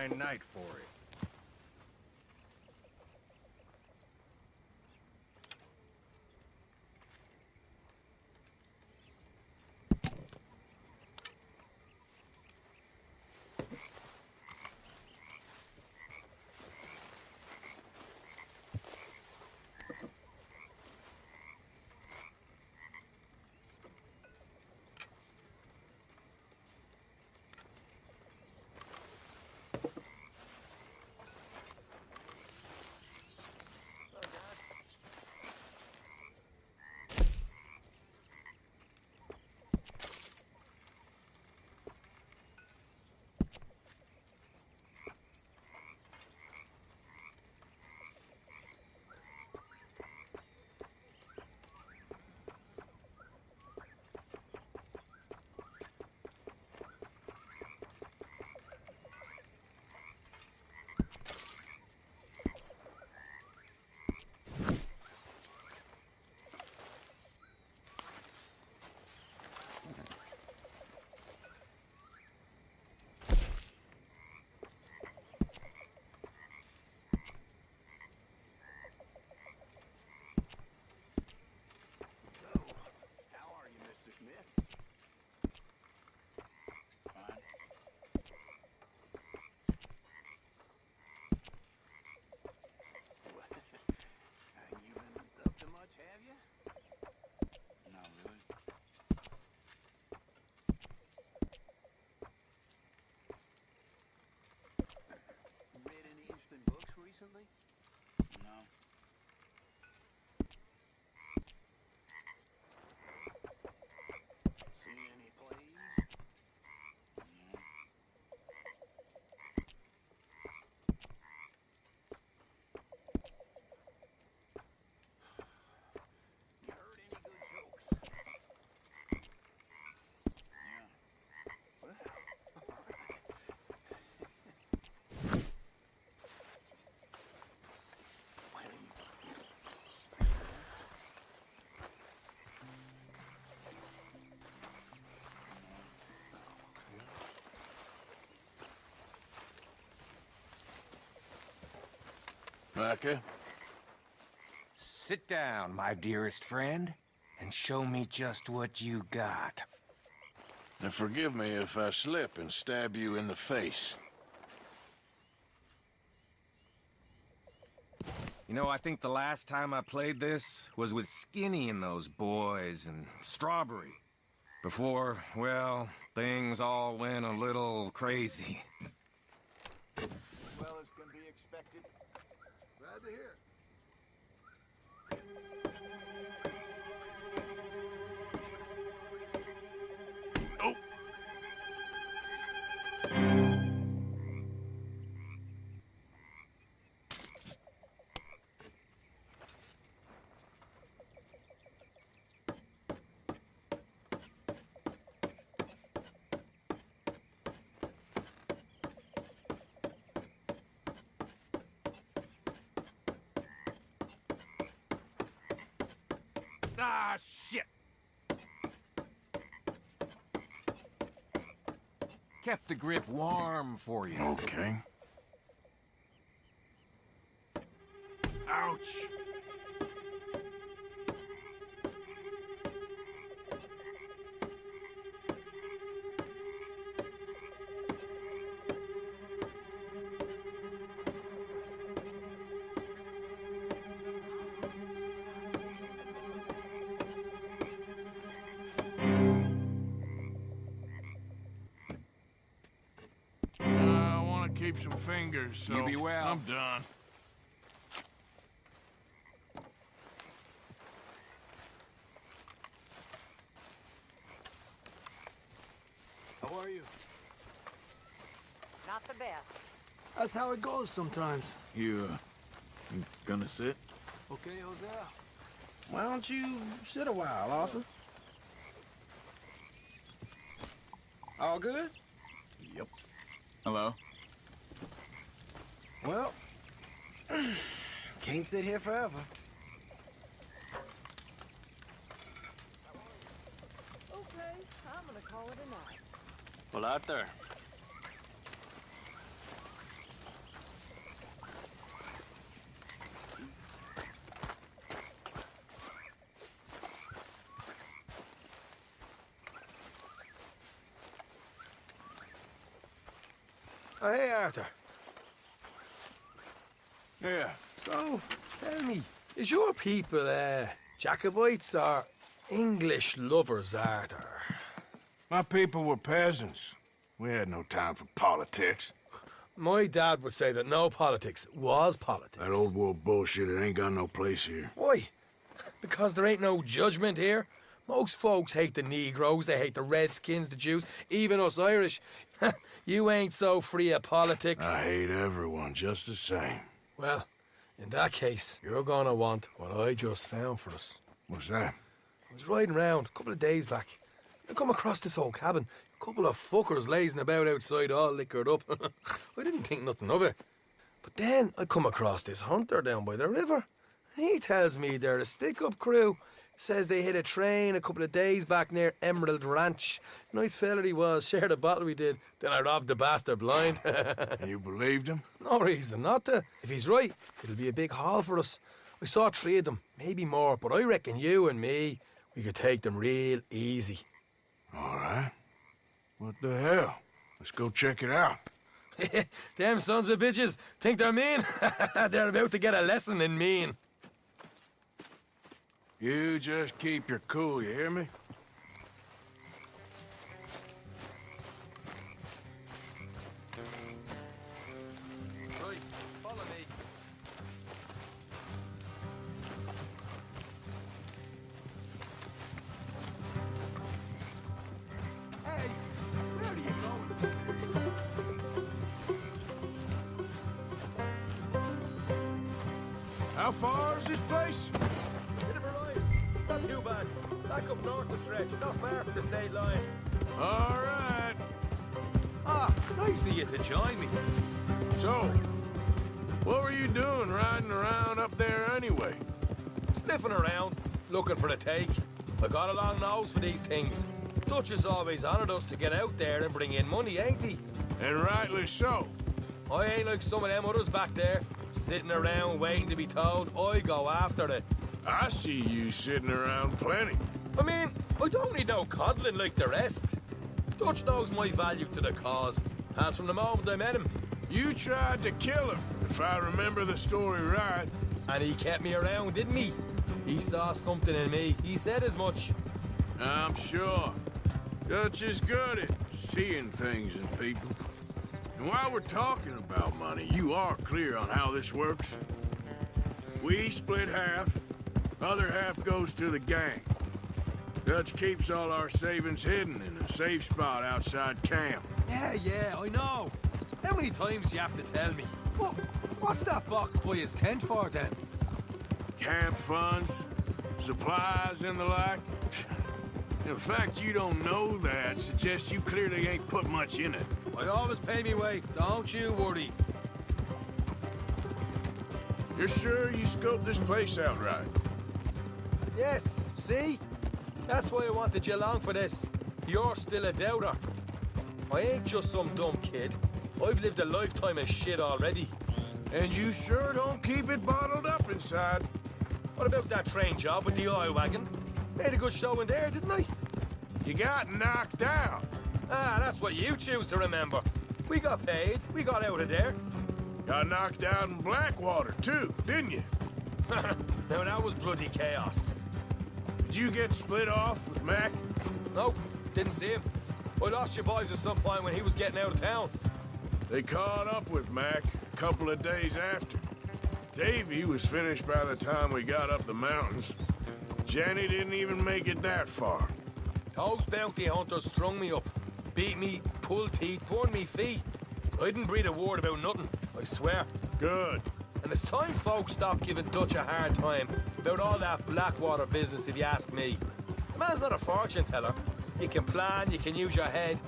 fine night for it. Micah? Sit down, my dearest friend, and show me just what you got. And forgive me if I slip and stab you in the face. You know, I think the last time I played this was with Skinny and those boys and Strawberry. Before, well, things all went a little crazy. Well, as can be expected. Glad to hear it. Oh! Ah, shit! Kept the grip warm for you. Okay. Ouch! I want to keep some fingers, so You be well. I'm done. How are you? Not the best. That's how it goes sometimes. You gonna sit? Okay, Hosea? Why don't you sit a while, Arthur? All good? Yep. Hello? Well, can't sit here forever. Okay, I'm gonna call it a night. Well, Arthur, Oh, hey, Arthur. Yeah. So, tell me, is your people, Jacobites or English lovers, Arthur? My people were peasants. We had no time for politics. My dad would say that no politics was politics. That old world bullshit, it ain't got no place here. Why? Because there ain't no judgment here. Most folks hate the Negroes, they hate the Redskins, the Jews, even us Irish. You ain't so free of politics. I hate everyone just the same. Well, in that case, you're gonna want what I just found for us. What's that? I was riding around a couple of days back. I come across this old cabin. A couple of fuckers lazing about outside all liquored up. I didn't think nothing of it. But then I come across this hunter down by the river. And he tells me they're a stick-up crew. Says they hit a train a couple of days back near Emerald Ranch. Nice fella he was, shared a bottle we did. Then I robbed the bastard blind. You believed him? No reason not to. If he's right, it'll be a big haul for us. I saw 3 of them, maybe more, but I reckon you and me, we could take them real easy. All right. What the hell? Let's go check it out. Them sons of bitches think they're mean. They're about to get a lesson in mean. You just keep your cool, you hear me? Right, follow me. Hey, where are you going? How far is this place? Bit of a ride. Not too bad. Back up north the stretch, not far from the state line. All right. Ah, nice of you to join me. So, what were you doing riding around up there anyway? Sniffing around, looking for a take. I got a long nose for these things. Dutch has always honoured us to get out there and bring in money, ain't he? And rightly so. I ain't like some of them others back there, sitting around waiting to be told. I go after it. I see you sitting around plenty. I mean, I don't need no coddling like the rest. Dutch knows my value to the cause. Has from the moment I met him. You tried to kill him, if I remember the story right. And he kept me around, didn't he? He saw something in me. He said as much. I'm sure. Dutch is good at seeing things in people. And while we're talking about money, you are clear on how this works? We split half, other half goes to the gang. Dutch keeps all our savings hidden in a safe spot outside camp. Yeah, I know. How many times do you have to tell me? What's that box by his tent for, then? Camp funds, supplies, and the like. The fact you don't know that suggests you clearly ain't put much in it. I always pay me way, don't you worry. You're sure you scoped this place out right? Yes, see? That's why I wanted you along for this. You're still a doubter. I ain't just some dumb kid. I've lived a lifetime of shit already. And you sure don't keep it bottled up inside. What about that train job with the oil wagon? Made a good show in there, didn't I? You got knocked out. Ah, that's what you choose to remember. We got paid. We got out of there. Got knocked out in Blackwater, too, didn't you? Now, that was bloody chaos. Did you get split off with Mac? Nope, didn't see him. I lost your boys at some point when he was getting out of town. They caught up with Mac a couple of days after. Davy was finished by the time we got up the mountains. Jenny didn't even make it that far. Those bounty hunters strung me up, beat me, pulled teeth, torn me feet. I didn't breathe a word about nothing, I swear. Good. And it's time folks stop giving Dutch a hard time about all that Blackwater business, if you ask me. The man's not a fortune teller. You can plan, you can use your head,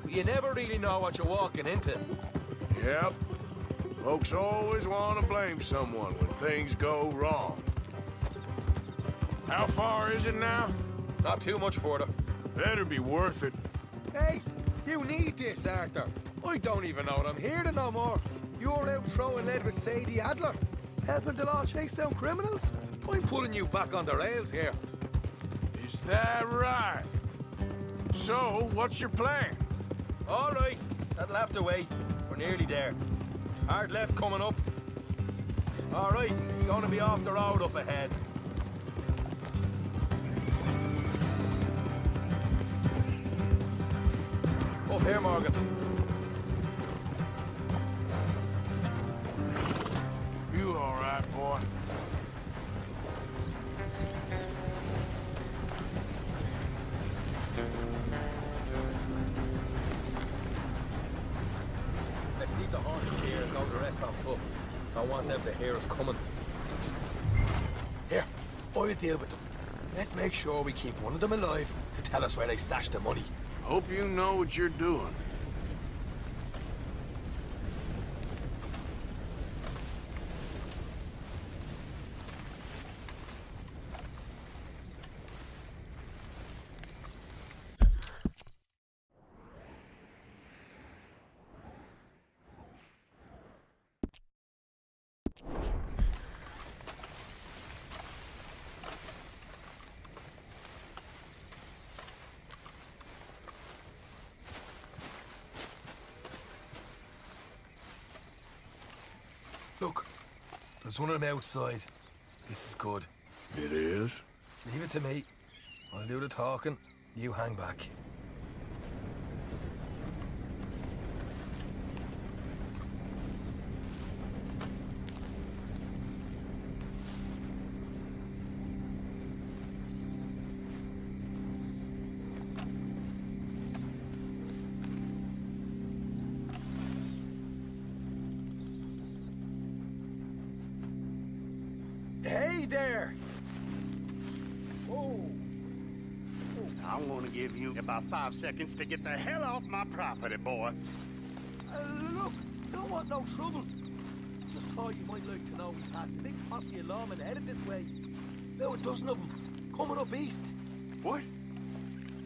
but you never really know what you're walking into. Yep. Folks always want to blame someone when things go wrong. How far is it now? Not too much further. Better be worth it. Hey, you need this, Arthur. I don't even know what I'm here to no more. You're out throwing lead with Sadie Adler, helping the law chase down criminals. I'm pulling you back on the rails here. Is that right? So, what's your plan? All right, that'll have to wait. We're nearly there. Hard left coming up. All right, gonna be off the road up ahead. Up here, Morgan. You all right, boy? Let's leave the horses here and go the rest on foot. Don't want them to hear us coming. Here, I'll deal with them. Let's make sure we keep one of them alive to tell us where they stashed the money. Hope you know what you're doing. Look, there's one of them outside. This is good. It is? Leave it to me. I'll do the talking. You hang back. Hey there! Whoa! I'm gonna give you about 5 seconds to get the hell off my property, boy. Look, don't want no trouble. Just thought you might like to know we passed a big posse of lawmen headed this way. About a dozen of them, coming up east. What?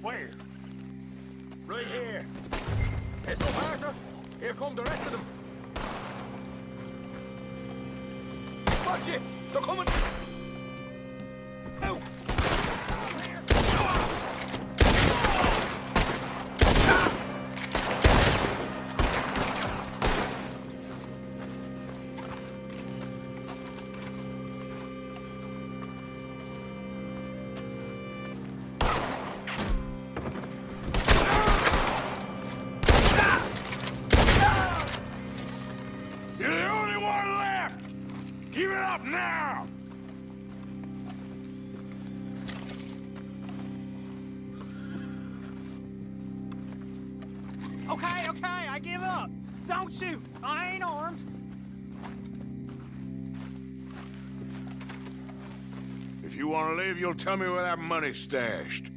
Where? Right here. Heads up, Arthur. Here come the rest of them. Watch it! They're coming! Out! You're the only one left! Give it up now! Okay, I give up. Don't shoot. I ain't armed. If you want to leave, you'll tell me where that money's stashed.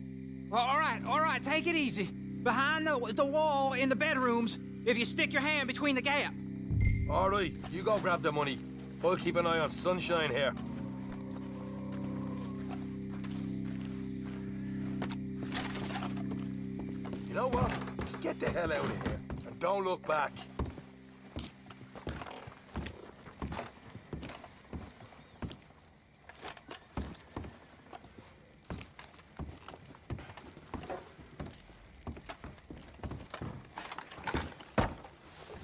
Well, all right, take it easy. Behind the wall in the bedrooms, if you stick your hand between the gap. All right, you go grab the money. I'll keep an eye on Sunshine here. You know what? Just get the hell out of here. And don't look back.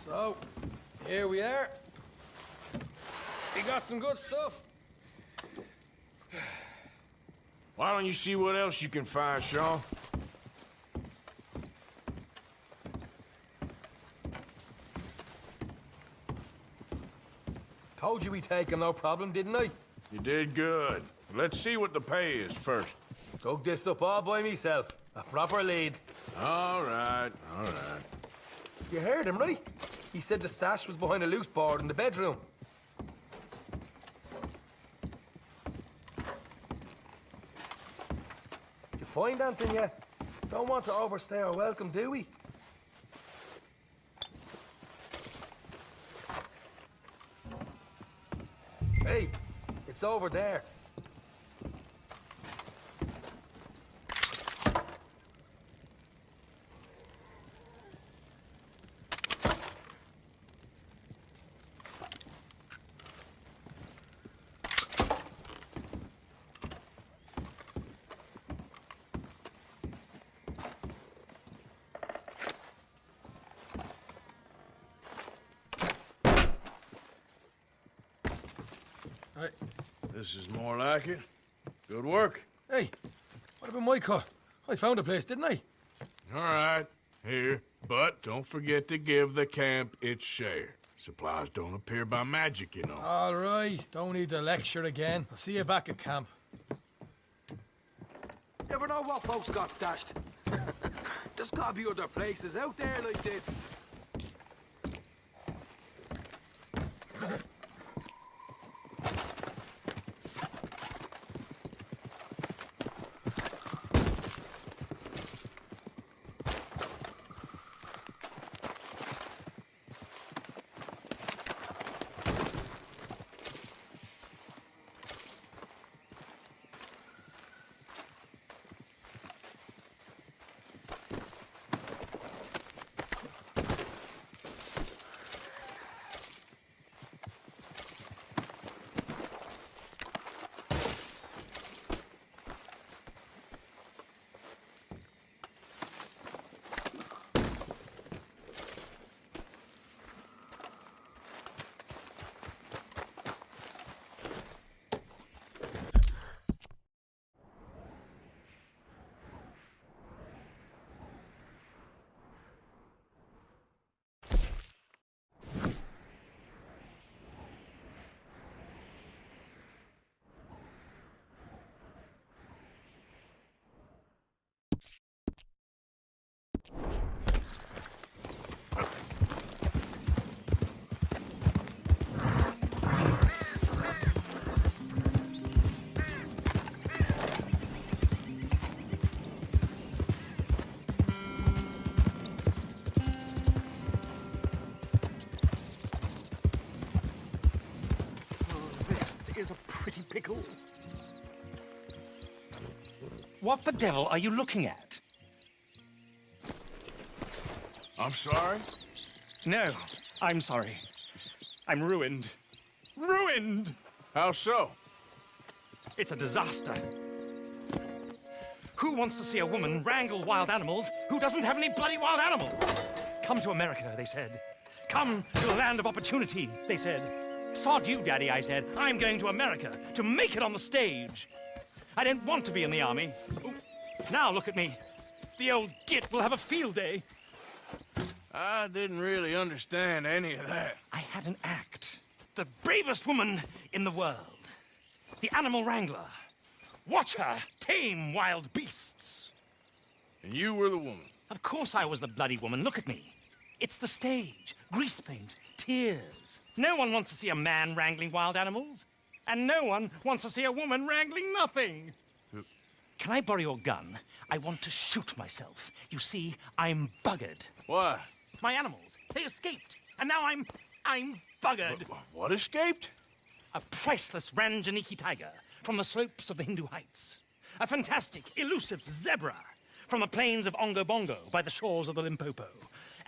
So, here we are. We got some good stuff. Why don't you see what else you can find, Shaw? Told you we'd take him, no problem, didn't I? You did good. Let's see what the pay is first. Dug this up all by myself. A proper lead. All right, all right. You heard him, right? He said the stash was behind a loose board in the bedroom. You find anything yet? Don't want to overstay our welcome, do we? Hey, it's over there. Right. This is more like it. Good work. Hey, what about my car? I found a place, didn't I? All right, here. But don't forget to give the camp its share. Supplies don't appear by magic, you know. All right, don't need to lecture again. I'll see you back at camp. Never know what folks got stashed. There's gotta be other places out there like this. Is a pretty pickle. What the devil are you looking at? I'm sorry? No, I'm sorry. I'm ruined. Ruined! How so? It's a disaster. Who wants to see a woman wrangle wild animals who doesn't have any bloody wild animals? Come to America, they said. Come to the land of opportunity, they said. Sod you, Daddy, I said. I'm going to America to make it on the stage. I didn't want to be in the army. Ooh, now look at me. The old git will have a field day. I didn't really understand any of that. I had an act. The bravest woman in the world. The animal wrangler. Watch her tame wild beasts. And you were the woman. Of course I was the bloody woman. Look at me. It's the stage. Grease paint. Tears. No one wants to see a man wrangling wild animals. And no one wants to see a woman wrangling nothing. Can I borrow your gun? I want to shoot myself. You see, I'm buggered. Why? My animals, they escaped. And now I'm buggered. What escaped? A priceless Ranjaniki tiger from the slopes of the Hindu Heights. A fantastic, elusive zebra from the plains of Ongo Bongo by the shores of the Limpopo.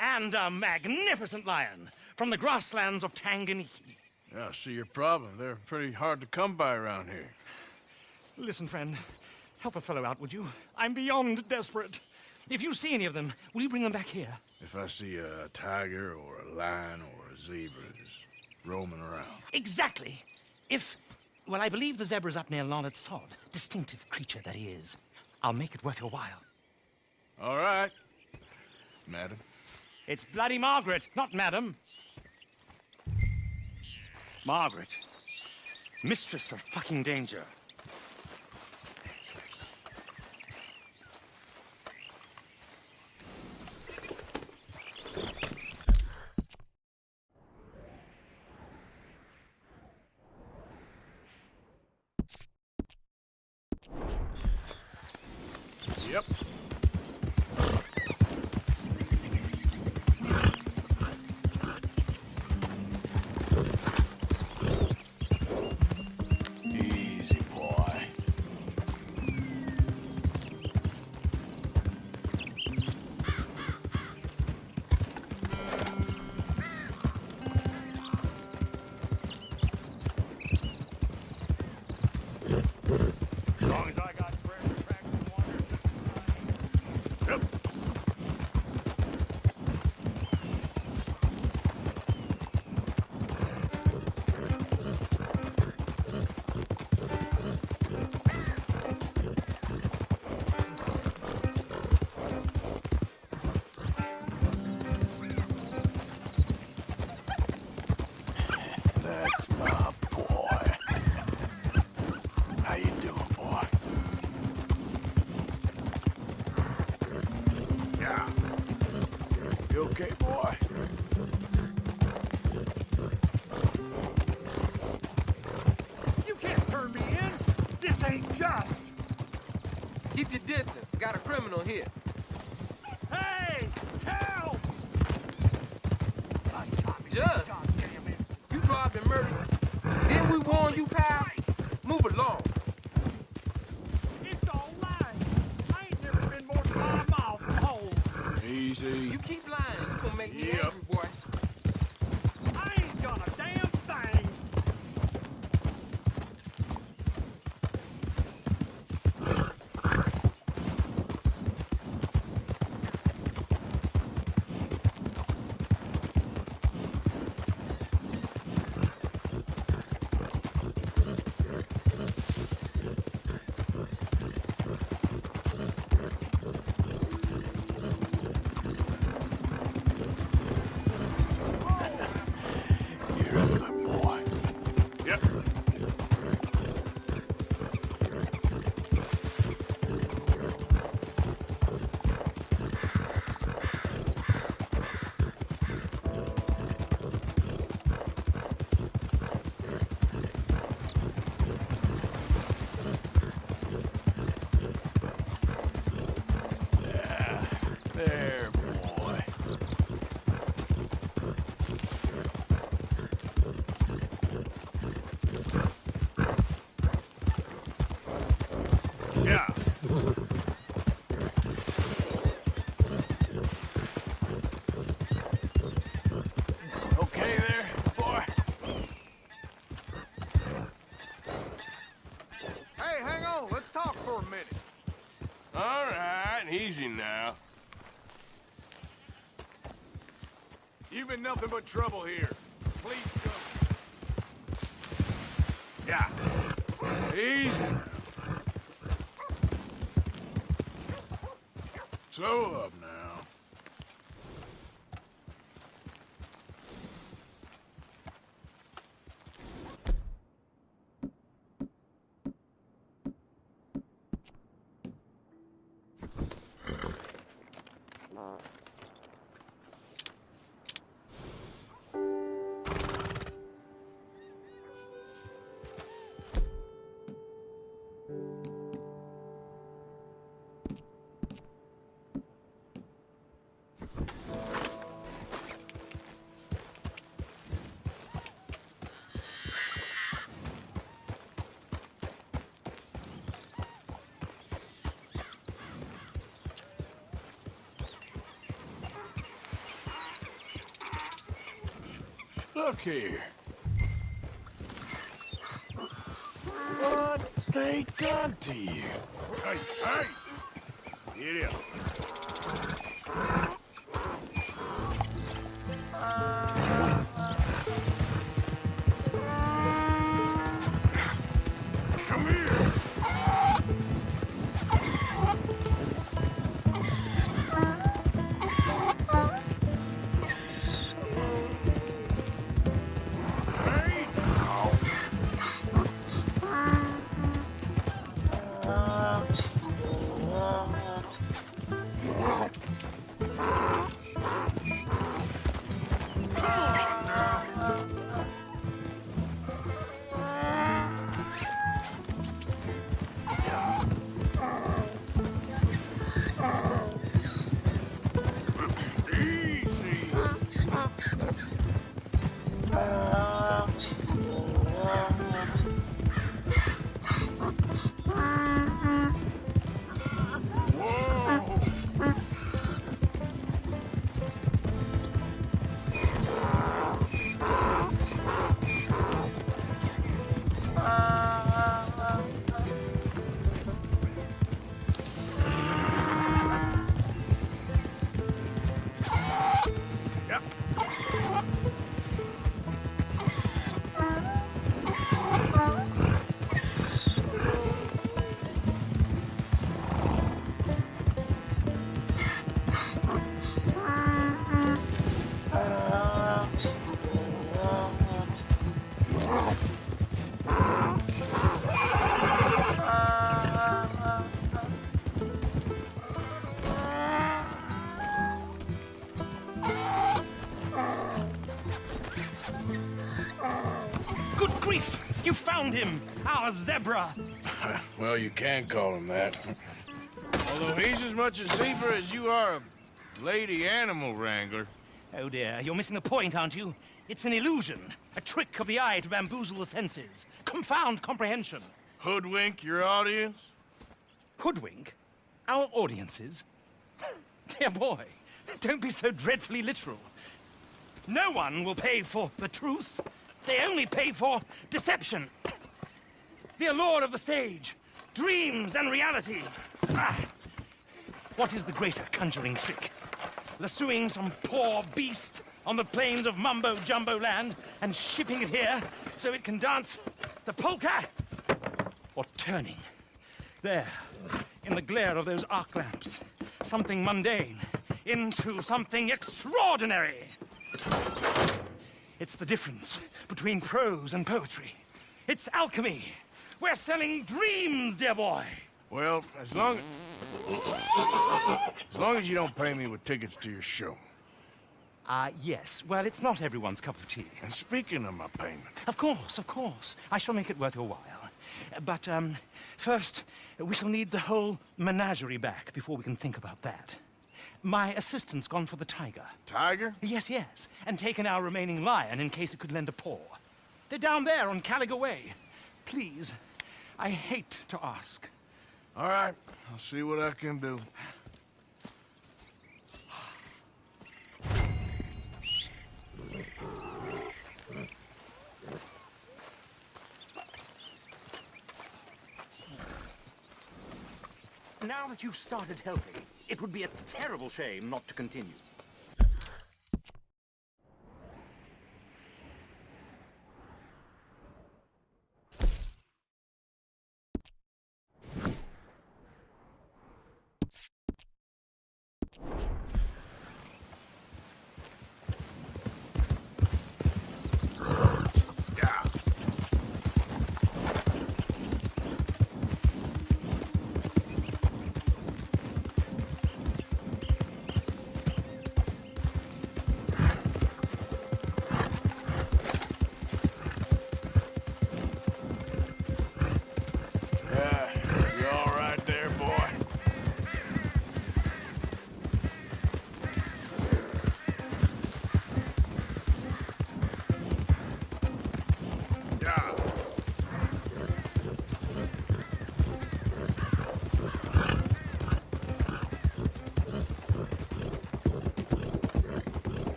And a magnificent lion from the grasslands of Tanganyika. Yeah, I see your problem. They're pretty hard to come by around here. Listen, friend, help a fellow out, would you? I'm beyond desperate. If you see any of them, will you bring them back here? If I see a tiger or a lion or a zebra just roaming around. Exactly. Well, I believe the zebra's up near Larned Sod. Distinctive creature that he is. I'll make it worth your while. All right, madam. It's bloody Margaret, not madam. Margaret. Mistress of fucking danger. Yep. Easy, boy. As long as I got square tracks and water, just fine. Hey, just! Keep your distance. Got a criminal here. Hey! Help! Just? You robbed and murdered. Didn't we warn you, pal? Move along. It's all lying. I ain't never been more than 5 miles from home. Easy. You keep lying. You gonna make me Yep. angry, boy. I ain't done a damn thing. You're a good boy. Yep. Yeah. There, boy. Yeah. Okay there, boy? Hey, hang on. Let's talk for a minute. All right, easy now. You've been nothing but trouble here. Please come. Yeah. Easy now. Slow up now. Look here. What they done to you? Hey, hey! Get up. Come here. Hey! Easy. Whoa. Yep. Good grief! You found him! Our zebra! Well, you can call him that. Although he's as much a zebra as you are a lady animal wrangler. Oh dear, you're missing the point, aren't you? It's an illusion, a trick of the eye to bamboozle the senses, confound comprehension. Hoodwink your audience? Hoodwink? Our audiences? Dear boy, don't be so dreadfully literal. No one will pay for the truth. They only pay for deception. The allure of the stage, dreams and reality. Ah. What is the greater conjuring trick? Lassoing some poor beast on the plains of mumbo-jumbo land and shipping it here so it can dance the polka? Or turning, there, in the glare of those arc lamps, something mundane into something extraordinary? It's the difference between prose and poetry. It's alchemy. We're selling dreams, dear boy. Well, as long as you don't pay me with tickets to your show. Yes. Well, it's not everyone's cup of tea. And speaking of my payment... Of course, of course. I shall make it worth your while. But, first, we shall need the whole menagerie back before we can think about that. My assistant's gone for the tiger. Tiger? Yes, yes. And taken our remaining lion in case it could lend a paw. They're down there on Caliga Way. Please, I hate to ask. All right, I'll see what I can do. Now that you've started helping, it would be a terrible shame not to continue.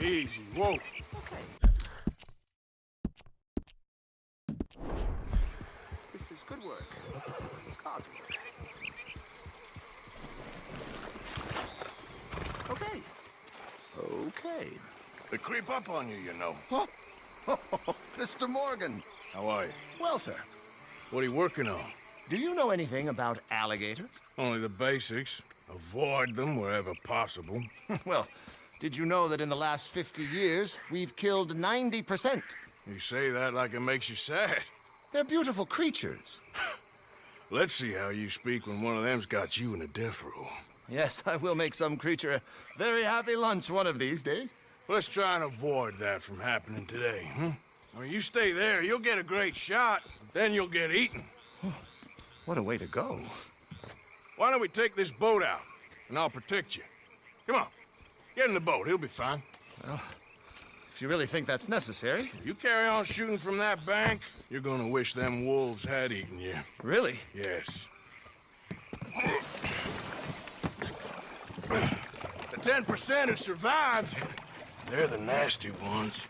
Easy, whoa. This is good work. It's God's work. Okay. Okay. They creep up on you, you know. Huh? Mr. Morgan. How are you? Well, sir, What are you working on? do you know anything about alligators? Only the basics. Avoid them wherever possible. Well, did you know that in the last 50 years, we've killed 90%? You say that like it makes you sad. They're beautiful creatures. Let's see how you speak when one of them's got you in a death row. Yes, I will make some creature a very happy lunch one of these days. Let's try and avoid that from happening today, huh? I mean, you stay there, you'll get a great shot, then you'll get eaten. What a way to go. Why don't we take this boat out, and I'll protect you. Come on, get in the boat, he'll be fine. If you really think that's necessary. You carry on shooting from that bank, you're gonna wish them wolves had eaten you. Really? Yes. The 10% who survived, they're the nasty ones.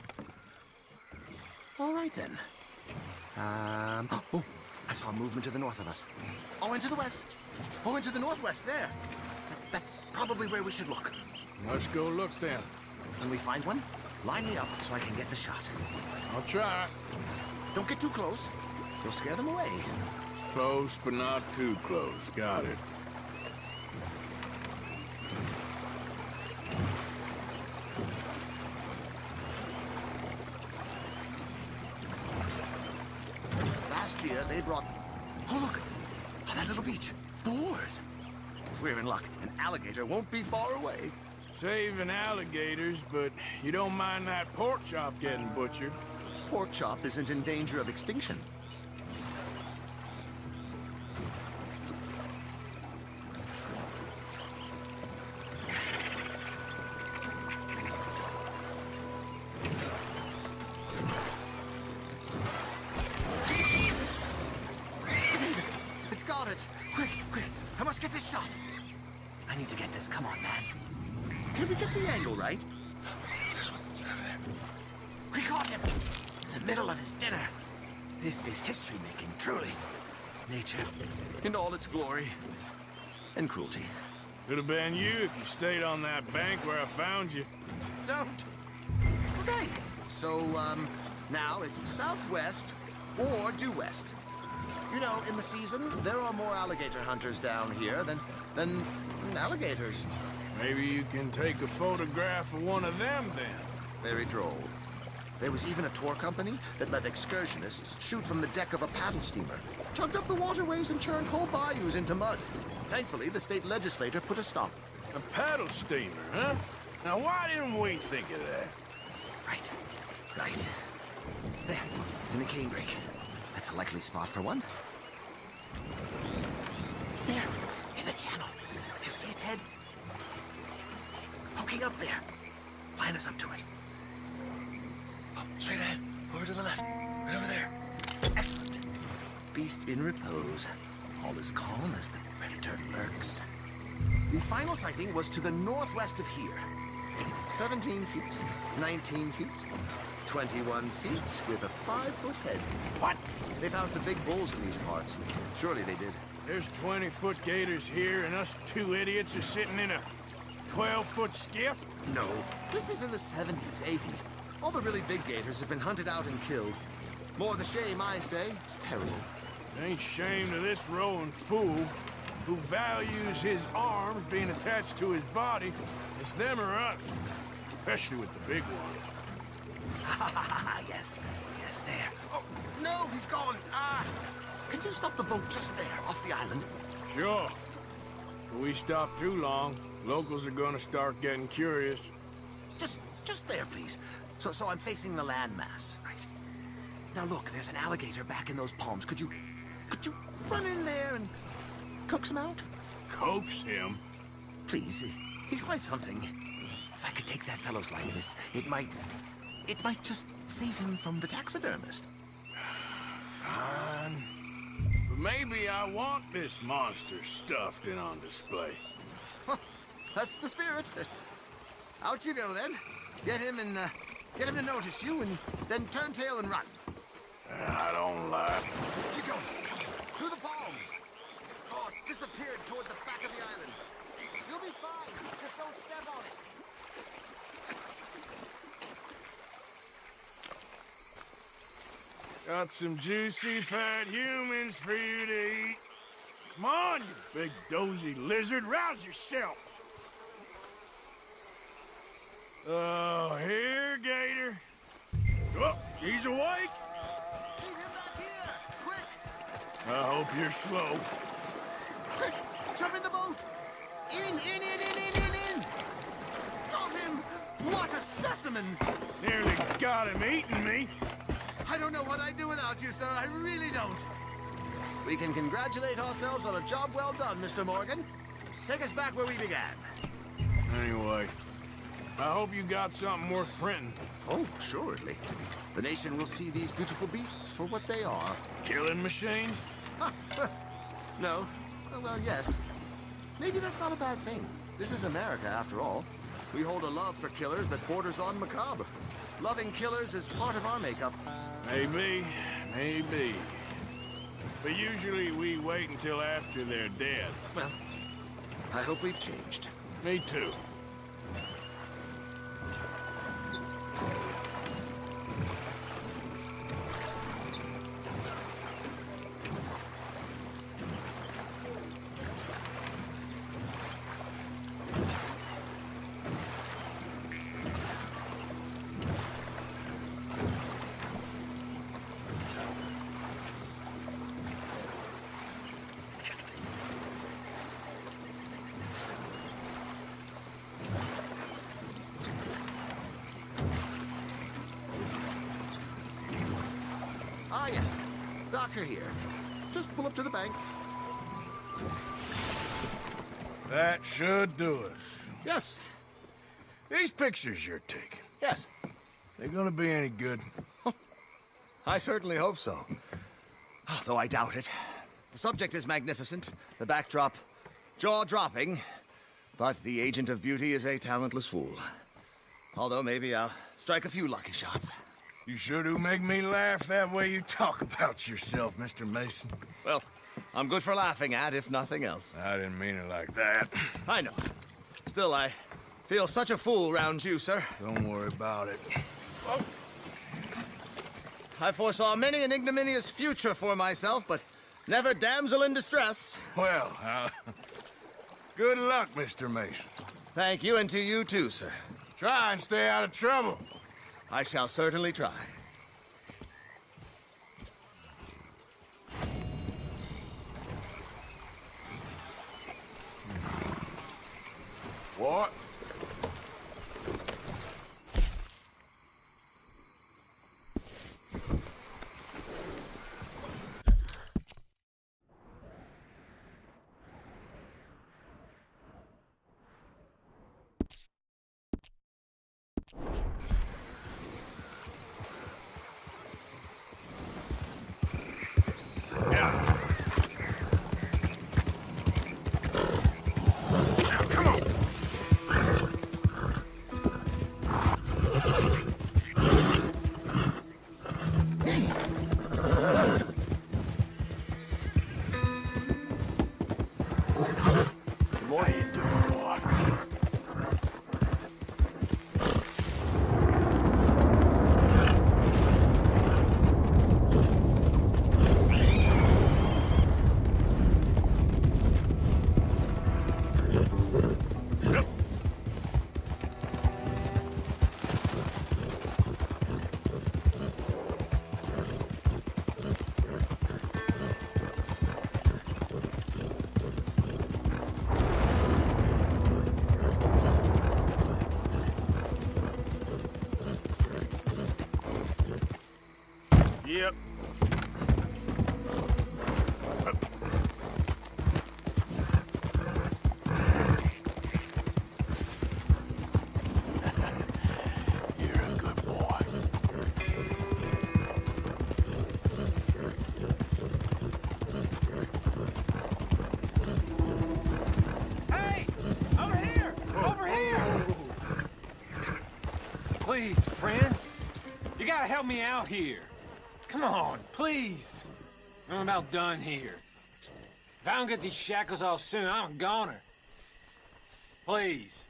All right, then. Oh, I saw movement to the north of us. Oh, and to the west. Oh, and to the northwest, there. That's probably where we should look. Let's go look then. When we find one, line me up so I can get the shot. I'll try. Don't get too close. You'll scare them away. Close, but not too close. Got it. Last year, they brought... Oh, look! Oh, that little beach. Boars. If we're in luck, an alligator won't be far away. Saving alligators, but you don't mind that pork chop getting butchered. Pork chop isn't in danger of extinction. It's got it! Quick, quick! I must get this shot! I need to get this. Come on, man. Can we get the angle right? There's one over there. We caught him! In the middle of his dinner. This is history-making, truly. Nature, in all its glory and cruelty. Could have been you if you stayed on that bank where I found you. Don't. Okay. So, now it's southwest or due west. You know, in the season, there are more alligator hunters down here than alligators. Maybe you can take a photograph of one of them then. Very droll. There was even a tour company that let excursionists shoot from the deck of a paddle steamer, chugged up the waterways and churned whole bayous into mud. Thankfully, the state legislature put a stop. A paddle steamer, huh? Now, why didn't we think of that? Right. Right. There, in the cane brake. That's a likely spot for one. There, in the channel. You see its head? Poking up there. Line us up to it. Oh, straight ahead. Over to the left. Right over there. Excellent. Beast in repose. All is calm as the predator lurks. The final sighting was to the northwest of here. 17 feet, 19 feet, 21 feet with a 5-foot head. What? They found some big bulls in these parts. Surely they did. There's 20-foot gators here, and us two idiots are sitting in a 12-foot skiff? No. This is in the 70s, 80s. All the really big gators have been hunted out and killed. More the shame, I say. It's terrible. Ain't shame to this rowing fool who values his arms being attached to his body. It's them or us, especially with the big ones. Yes, yes, there. Oh, no, he's gone. Ah! Can you stop the boat just there, off the island? Sure. If we stop too long, locals are gonna start getting curious. Just there, please. So I'm facing the landmass. Right. Now look, there's an alligator back in those palms. Could you run in there and coax him out? Coax him? Please, he's quite something. If I could take that fellow's likeness, it might just save him from the taxidermist. Fine. But maybe I want this monster stuffed and on display. That's the spirit. Out you go, then. Get him to notice you, and then turn tail and run. I don't like... Keep going. Through the palms. Oh, it disappeared toward the back of the island. You'll be fine. Just don't step on it. Got some juicy, fat humans for you to eat. Come on, you big dozy lizard. Rouse yourself. Oh, here, Gator. Oh, he's awake. Keep him back here. Quick. I hope you're slow. Quick. Jump in the boat. In. Got him. What a specimen. Nearly got him eating me. I don't know what I'd do without you, sir. I really don't. We can congratulate ourselves on a job well done, Mr. Morgan. Take us back where we began. Anyway, I hope you got something worth printing. Oh, assuredly. The nation will see these beautiful beasts for what they are. Killing machines? No. Well, yes. Maybe that's not a bad thing. This is America, after all. We hold a love for killers that borders on macabre. Loving killers is part of our makeup. Maybe, maybe. But usually we wait until after they're dead. Well, I hope we've changed. Me too. Ah, yes. Docker here. Just pull up to the bank. That should do us. Yes. These pictures you're taking, Yes. they gonna be any good? I certainly hope so. Though I doubt it. The subject is magnificent, the backdrop jaw-dropping, but the agent of beauty is a talentless fool. Although maybe I'll strike a few lucky shots. You sure do make me laugh that way you talk about yourself, Mr. Mason. Well, I'm good for laughing at, if nothing else. I didn't mean it like that. I know. Still, I feel such a fool round you, sir. Don't worry about it. I foresaw many an ignominious future for myself, but never damsel in distress. Well, good luck, Mr. Mason. Thank you, and to you too, sir. Try and stay out of trouble. I shall certainly try. What? What are you doing, boy? Yep. You're a good boy. Hey! Over here! Over here! Please, friend. You gotta help me out here. Come on, please. I'm about done here. If I don't get these shackles off soon, I'm a goner. Please.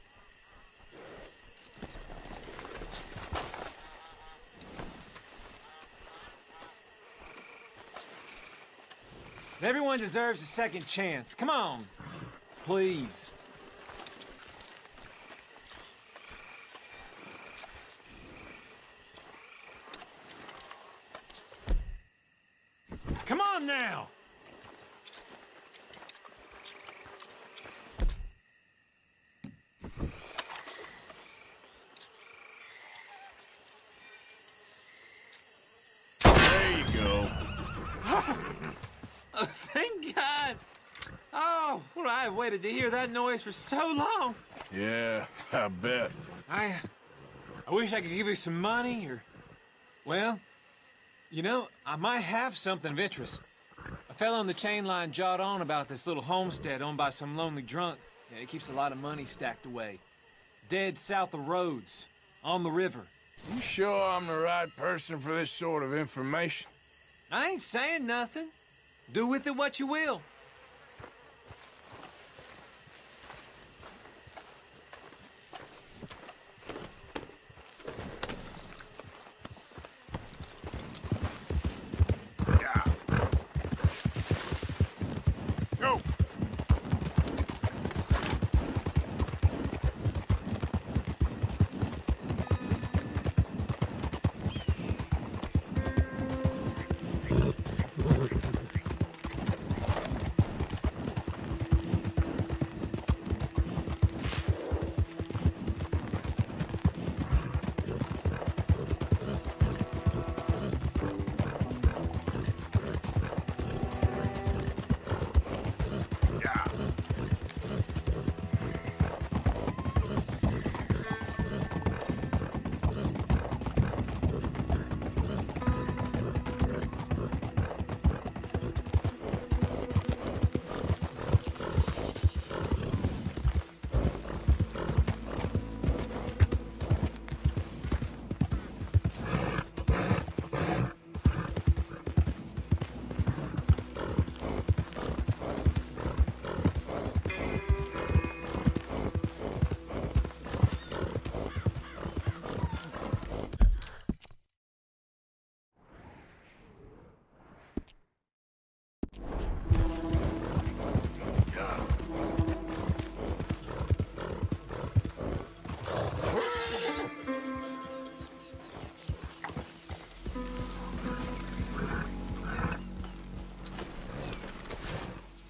Everyone deserves a second chance. Come on. Please. Come on now! There you go. Oh, thank God! Oh, well, I've waited to hear that noise for so long. Yeah, I bet. I wish I could give you some money, or... Well, you know, I might have something of interest. A fellow on the chain line jawed on about this little homestead owned by some lonely drunk. Yeah, he keeps a lot of money stacked away. Dead south of Rhodes, on the river. You sure I'm the right person for this sort of information? I ain't saying nothing. Do with it what you will. Go!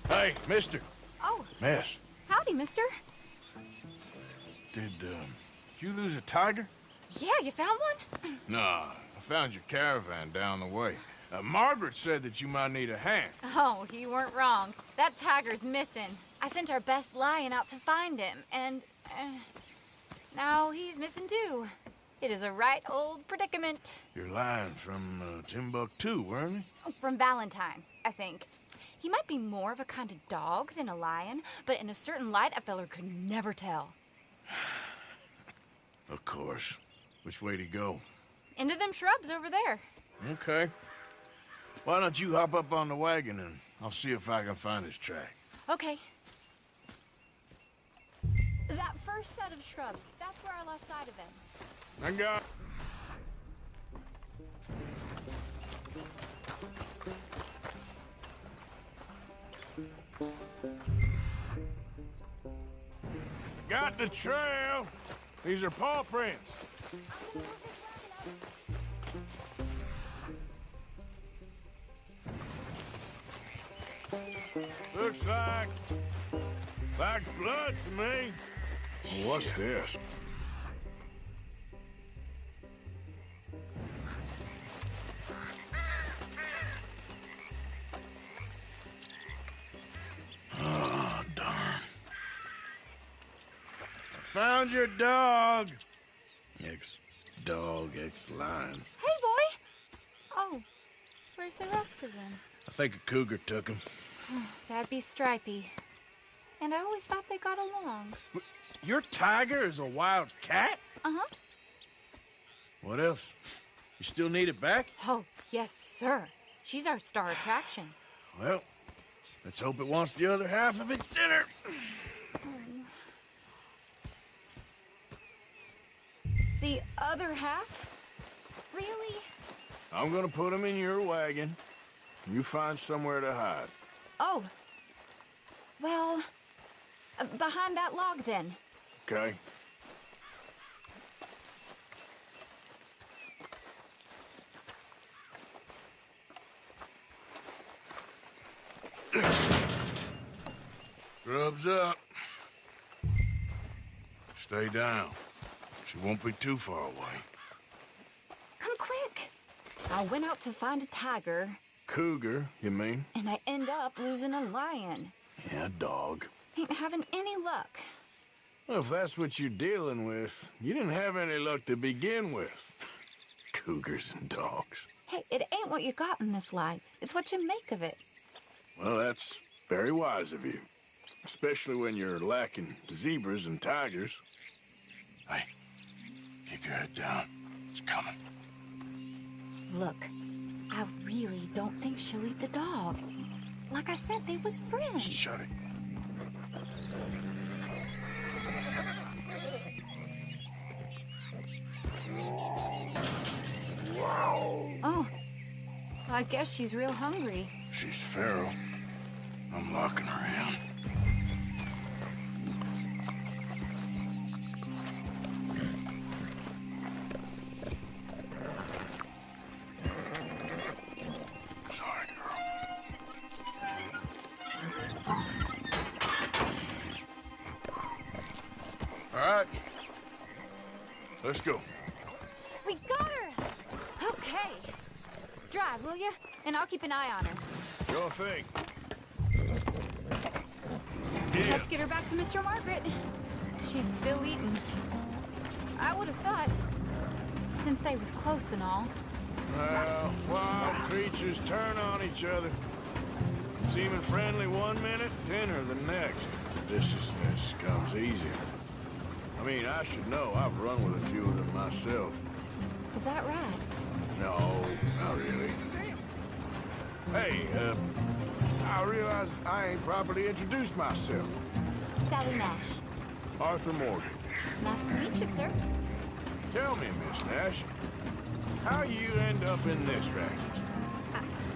Hey, mister. Oh. Miss, Howdy, mister. did you lose a tiger? Yeah, you found one? Nah, I found your caravan down the way. Margaret said that you might need a hand. Oh, you weren't wrong. That tiger's missing. I sent our best lion out to find him, and now he's missing too. It is a right old predicament. Your lion from Timbuktu, weren't he? From Valentine, I think. He might be more of a kind of dog than a lion, but in a certain light, a feller could never tell. Of course. Which way to go? Into them shrubs over there. Okay. Why don't you hop up on the wagon and I'll see if I can find his track. Okay. That first set of shrubs, that's where I lost sight of him. I got... Got the trail. These are paw prints. Looks like blood to me. What's this? Oh, darn. I found your dog. Ex-dog, ex-lion. Hey, boy! Oh, where's the rest of them? I think a cougar took him. That'd be Stripey. And I always thought they got along. Your tiger is a wild cat? Uh-huh. What else? You still need it back? Oh, yes, sir. She's our star attraction. Well, let's hope it wants the other half of its dinner. The other half? Really? I'm gonna put him in your wagon. You find somewhere to hide. Oh. Well, behind that log, then. Okay. Grub's up. Stay down. She won't be too far away. Come quick. I went out to find a tiger. Cougar, you mean? And I end up losing a lion. Yeah, dog. Ain't having any luck. Well, if that's what you're dealing with, you didn't have any luck to begin with. Cougars and dogs. Hey, it ain't what you got in this life. It's what you make of it. Well, that's very wise of you. Especially when you're lacking zebras and tigers. Hey, keep your head down. It's coming. Look, I really don't think she'll eat the dog. Like I said, they was friends. Shut it. Oh, I guess she's real hungry. She's feral. I'm locking her in. Sorry, girl. All right. Let's go. We got her! Okay. Drive, will you? And I'll keep an eye on her. Sure thing. Let's get her back to Mr. Margaret. She's still eating. I would have thought, since they was close and all. Well, wild creatures turn on each other. Seeming friendly one minute, tender the next. Viciousness comes easier. I mean, I should know. I've run with a few of them myself. Is that right? No, not really. Hey, I realize I ain't properly introduced myself. Sally Nash. Arthur Morgan. Nice to meet you, sir. Tell me, Miss Nash, how you end up in this racket?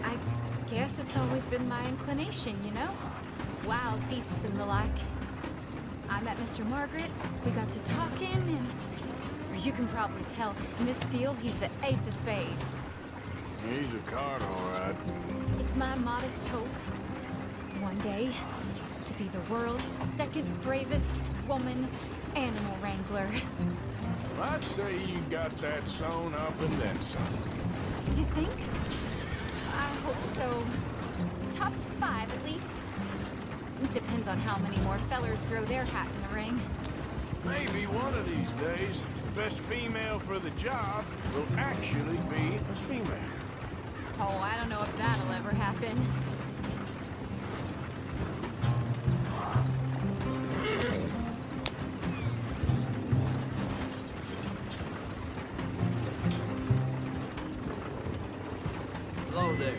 I guess it's always been my inclination, you know? Wild beasts and the like. I met Mr. Margaret, we got to talking, and you can probably tell, in this field, he's the ace of spades. He's a card, all right. It's my modest hope, one day, to be the world's second bravest woman animal wrangler. I'd say you got that sewn up and then some. You think? I hope so. Top 5, at least. Depends on how many more fellers throw their hat in the ring. Maybe one of these days, the best female for the job will actually be a female. Oh, I don't know if that'll ever happen. Hello there.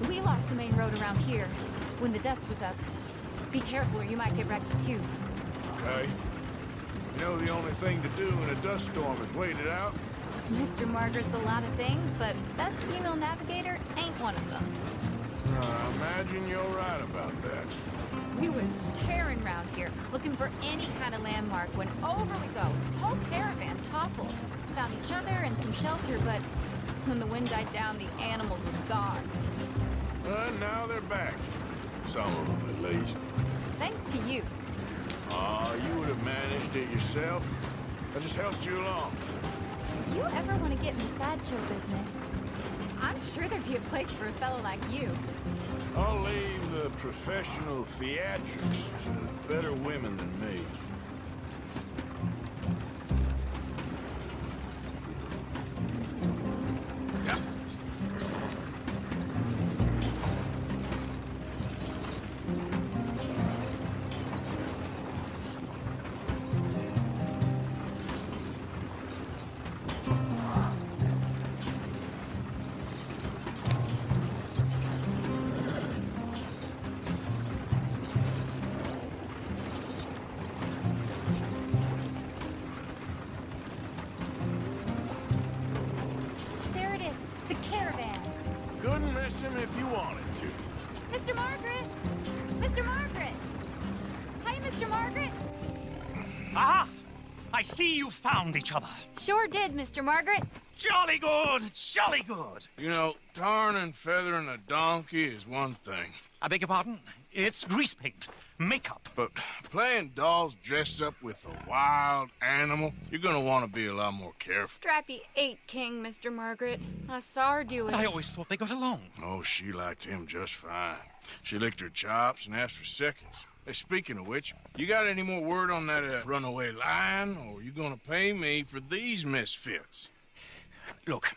We lost the main road around here when the dust was up. Be careful or you might get wrecked too. Okay. You know the only thing to do in a dust storm is wait it out? Mr. Margaret's a lot of things, but best female navigator ain't one of them. I imagine you're right about that. We was tearing around here, looking for any kind of landmark when over we go. Whole caravan toppled. Found each other and some shelter, but when the wind died down, the animals was gone. Now they're back. Some of them, at least. Thanks to you. Oh, you would have managed it yourself. I just helped you along. If you ever want to get in the sideshow business, I'm sure there'd be a place for a fellow like you. I'll leave the professional theatrics to better women than me. wouldn't miss him if you wanted to. Mr. Margaret! Mr. Margaret! Hey, Mr. Margaret! Aha! I see you found each other. Sure did, Mr. Margaret. Jolly good, jolly good. You know, tarring and feathering a donkey is one thing. I beg your pardon? It's grease paint, makeup. But playing dolls dressed up with a wild animal, you're gonna want to be a lot more careful. Strappy ain't king, Mr. Margaret. I saw her do it. I always thought they got along. Oh, she liked him just fine. She licked her chops and asked for seconds. Hey, speaking of which, you got any more word on that runaway lion, or you gonna pay me for these misfits? Look,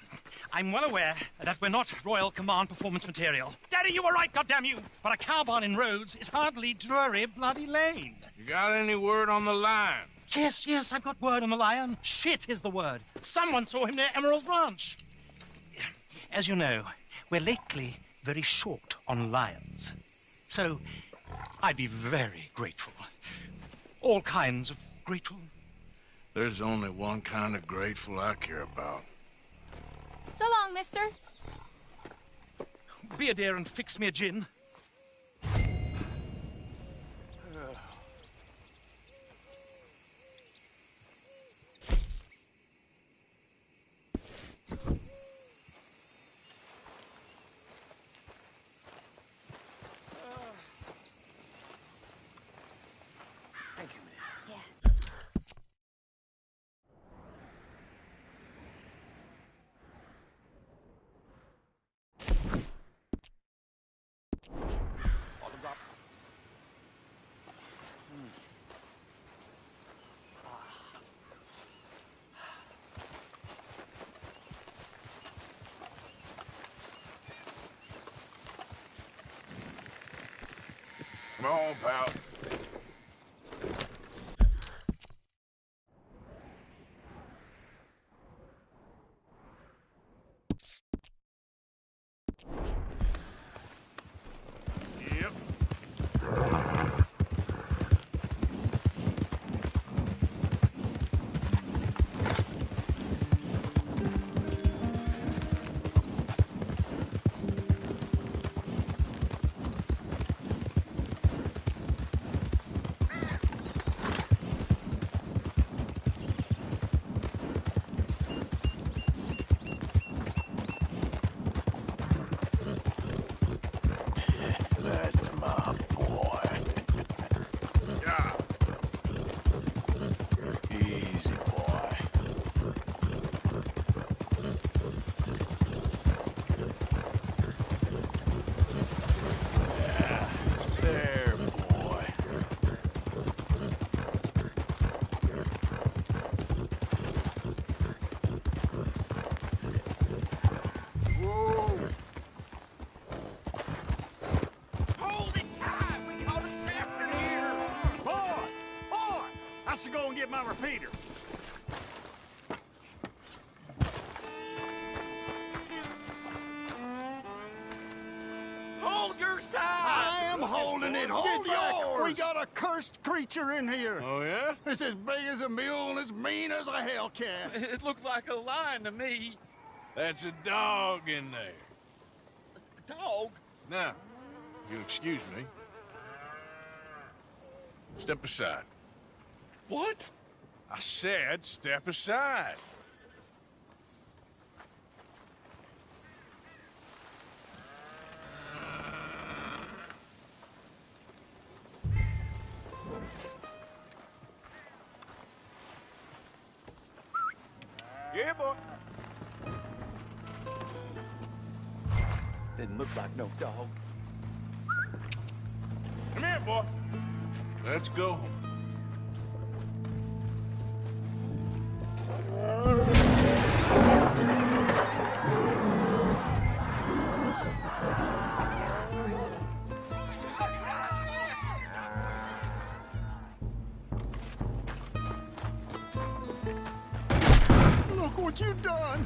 I'm well aware that we're not Royal Command performance material. Daddy, you were right, goddammit you! But a cow barn in Rhodes is hardly Drury Bloody Lane. You got any word on the lion? Yes, I've got word on the lion. Shit is the word. Someone saw him near Emerald Ranch. As you know, we're lately very short on lions. So, I'd be very grateful. All kinds of grateful. There's only one kind of grateful I care about. So long, mister. Be a dear and fix me a gin. Thank you, man. Yeah. Come on, pal. That's my boy. Yeah. Easy, boy. Yeah. There, boy. Whoa. Hold it tight! We caught a chapter here! Boy! I should go and get my repeater. Hold your side! I am holding it. Hold yours! We got a cursed creature in here. Oh, yeah? It's as big as a mule and as mean as a hellcat. It looked like a lion to me. That's a dog in there. Dog? Now, you'll excuse me. Step aside. What? I said step aside. Yeah, boy. Didn't look like no dog. Come here, boy. Let's go home. Look what you done!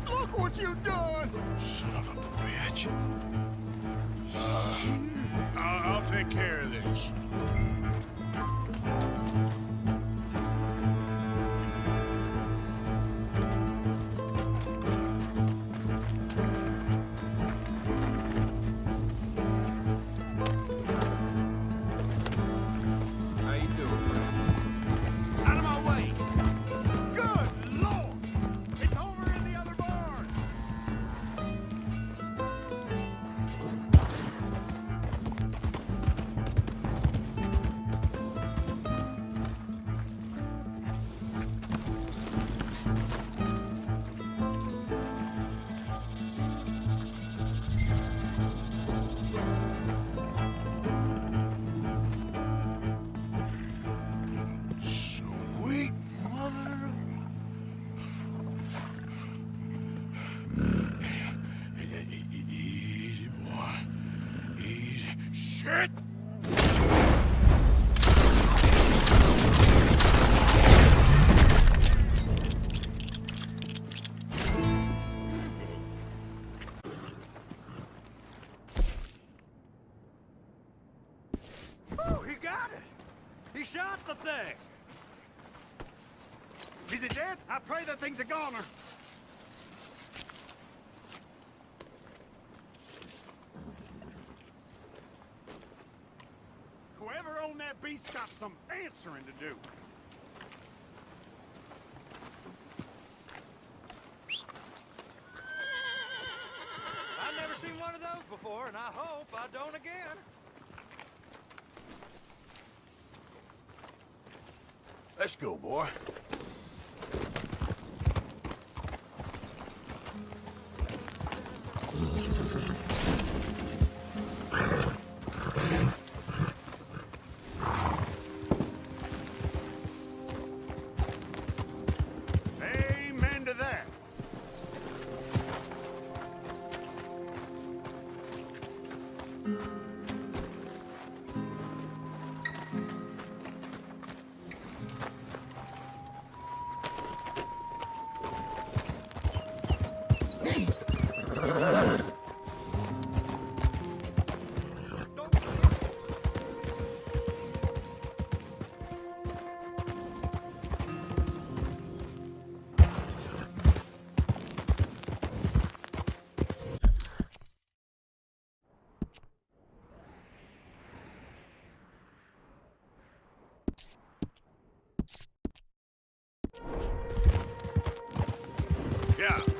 Look what you done! Son of a bitch. I'll take care of this. Shit! Oh, he got it! He shot the thing! Is it dead? I pray that thing's a goner. Whoever owned that beast got some answering to do. I've never seen one of those before, and I hope I don't again. Let's go, boy. Amen to that. Yeah.